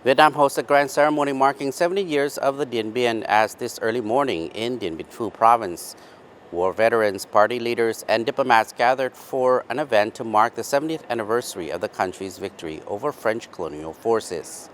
Vietnam hosts a grand ceremony marking 70 years of the Dien Bien as this early morning in Dien Bien Phu province. War veterans, party leaders, and diplomats gathered for an event to mark the 70th anniversary of the country's victory over French colonial forces.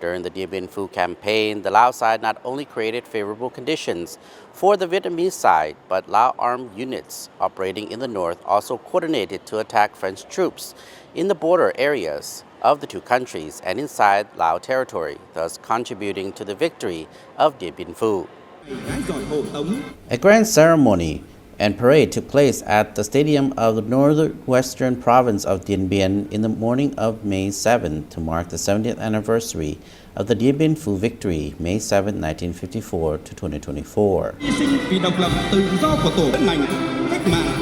During the Dien Bien Phu campaign, the Lao side not only created favorable conditions for the Vietnamese side, but Lao armed units operating in the north also coordinated to attack French troops in the border areas of the two countries and inside Lao territory, thus contributing to the victory of Dien Bien Phu. A grand ceremony and parade took place at the stadium of the northwestern province of Dien Bien in the morning of May 7 to mark the 70th anniversary of the Dien Bien Phu Victory, May 7, 1954 to 2024.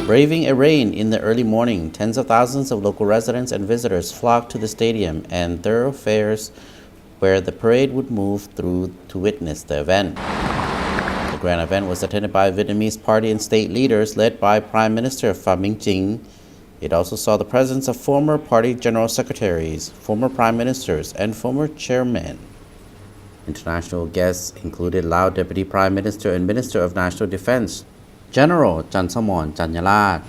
Braving a rain in the early morning, tens of thousands of local residents and visitors flocked to the stadium and thoroughfares where the parade would move through to witness the event. The grand event was attended by Vietnamese party and state leaders led by Prime Minister Pham Minh Chinh. It also saw the presence of former party general secretaries, former prime ministers, and former chairmen. International guests included Lao Deputy Prime Minister and Minister of National Defense, General Chansamon Chanyalat,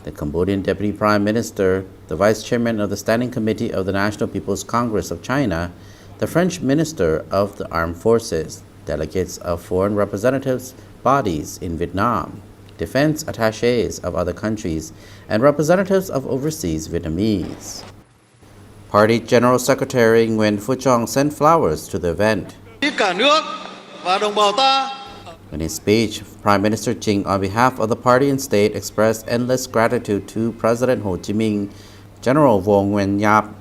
the Cambodian Deputy Prime Minister, the Vice Chairman of the Standing Committee of the National People's Congress of China, the French Minister of the Armed Forces, delegates of foreign representatives bodies in Vietnam, defense attachés of other countries, and representatives of overseas Vietnamese. Party General Secretary Nguyen Phu Trong sent flowers to the event. In his speech, Prime Minister Chinh, on behalf of the party and state, expressed endless gratitude to President Ho Chi Minh, General Vo Nguyen Yap,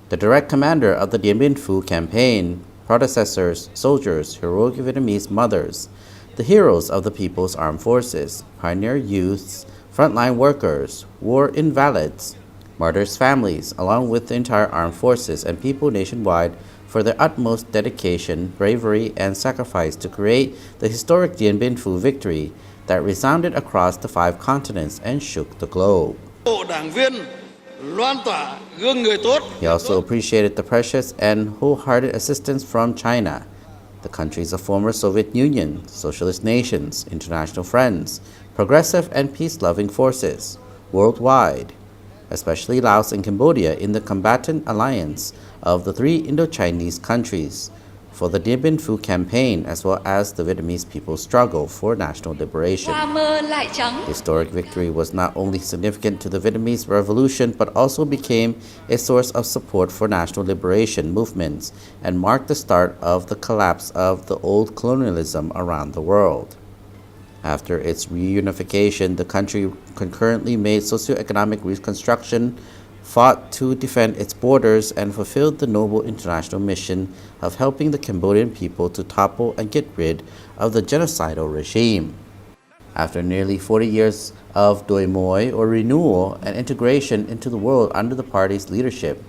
the direct commander of the Dien Bien Phu campaign, predecessors, soldiers, heroic Vietnamese mothers, the heroes of the People's Armed Forces, pioneer youths, frontline workers, war invalids, martyrs' families, along with the entire armed forces and people nationwide for their utmost dedication, bravery, and sacrifice to create the historic Dien Bien Phu victory that resounded across the 5 continents and shook the globe. He also appreciated the precious and wholehearted assistance from China, the countries of former Soviet Union, socialist nations, international friends, progressive and peace-loving forces worldwide, especially Laos and Cambodia in the combatant alliance of the 3 Indo-Chinese countries for the Dien Bien Phu campaign, as well as the Vietnamese people's struggle for national liberation. Historic victory was not only significant to the Vietnamese Revolution, but also became a source of support for national liberation movements and marked the start of the collapse of the old colonialism around the world. After its reunification, the country concurrently made socioeconomic reconstruction, fought to defend its borders, and fulfilled the noble international mission of helping the Cambodian people to topple and get rid of the genocidal regime. After nearly 40 years of doi moi, or renewal and integration into the world under the party's leadership,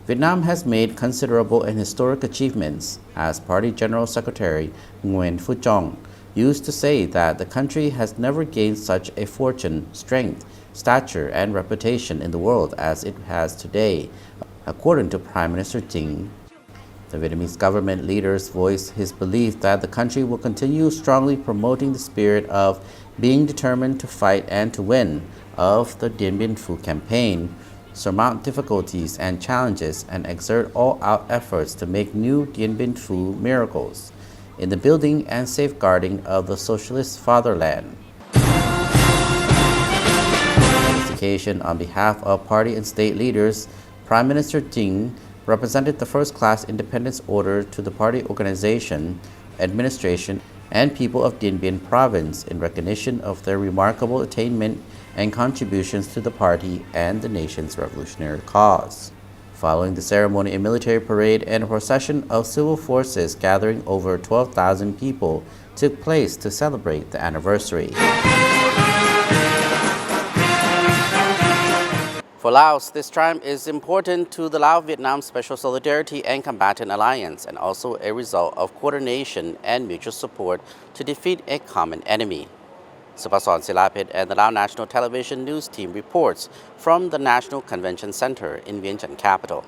Vietnam has made considerable and historic achievements, as Party General Secretary Nguyen Phu Trong used to say that the country has never gained such a fortune, strength, stature, and reputation in the world as it has today, according to Prime Minister Chinh. The Vietnamese government leaders voiced his belief that the country will continue strongly promoting the spirit of being determined to fight and to win of the Dien Bien Phu campaign, surmount difficulties and challenges, and exert all-out efforts to make new Dien Bien Phu miracles in the building and safeguarding of the socialist fatherland. On this occasion, on behalf of party and state leaders, Prime Minister Chinh represented the first-class independence order to the party organization, administration, and people of Dien Bien province in recognition of their remarkable attainment and contributions to the party and the nation's revolutionary cause. Following the ceremony, a military parade and a procession of civil forces gathering over 12,000 people took place to celebrate the anniversary. For Laos, this triumph is important to the Lao-Vietnam Special Solidarity and Combatant Alliance, and also a result of coordination and mutual support to defeat a common enemy. Supason Silapit and the Lao National Television News Team reports from the National Convention Center in Vientiane capital.